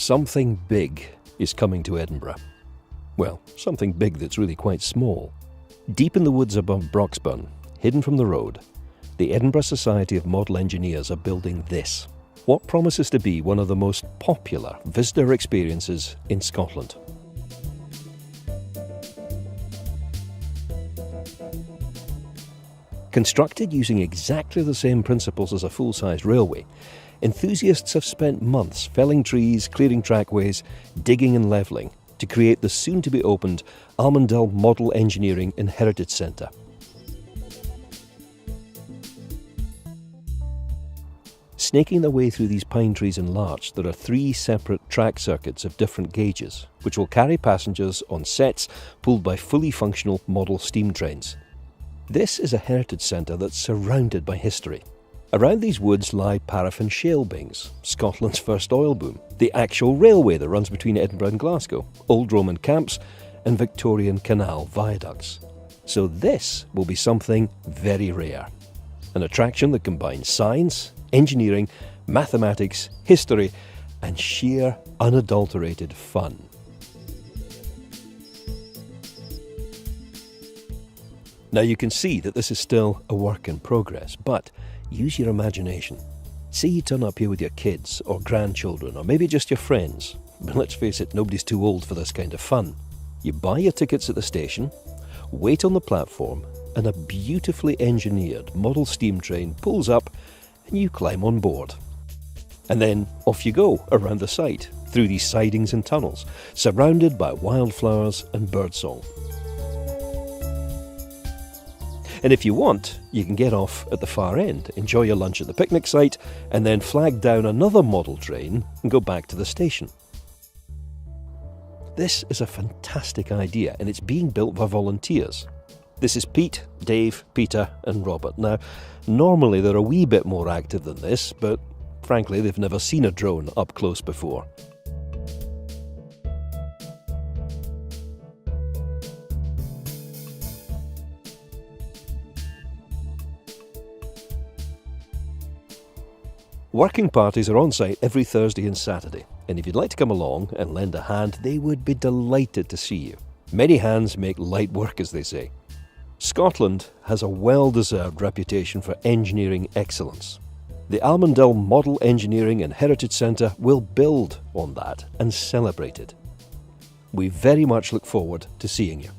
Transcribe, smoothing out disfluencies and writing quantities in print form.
Something big is coming to Edinburgh. Well, something big that's really quite small. Deep in the woods above Broxburn, hidden from the road, the Edinburgh Society of Model Engineers are building this, what promises to be one of the most popular visitor experiences in Scotland. Constructed using exactly the same principles as a full-size railway, enthusiasts have spent months felling trees, clearing trackways, digging and levelling to create the soon-to-be-opened Almondell Model Engineering and Heritage Centre. Snaking their way through these pine trees and larch, there are 3 separate track circuits of different gauges, which will carry passengers on sets pulled by fully functional model steam trains. This is a heritage centre that's surrounded by history. Around these woods lie paraffin shale bings, Scotland's first oil boom, the actual railway that runs between Edinburgh and Glasgow, old Roman camps and Victorian canal viaducts. So this will be something very rare. An attraction that combines science, engineering, mathematics, history and sheer unadulterated fun. Now you can see that this is still a work in progress, but use your imagination. Say you turn up here with your kids or grandchildren or maybe just your friends. But let's face it, nobody's too old for this kind of fun. You buy your tickets at the station, wait on the platform, and a beautifully engineered model steam train pulls up and you climb on board. And then off you go around the site, through these sidings and tunnels, surrounded by wildflowers and birdsong. And if you want, you can get off at the far end, enjoy your lunch at the picnic site, and then flag down another model train and go back to the station. This is a fantastic idea, and it's being built by volunteers. This is Pete, Dave, Peter and Robert. Now, normally they're a wee bit more active than this, but frankly they've never seen a drone up close before. Working parties are on site every Thursday and Saturday, and if you'd like to come along and lend a hand, they would be delighted to see you. Many hands make light work, as they say. Scotland has a well-deserved reputation for engineering excellence. The Almondell Model Engineering and Heritage Centre will build on that and celebrate it. We very much look forward to seeing you.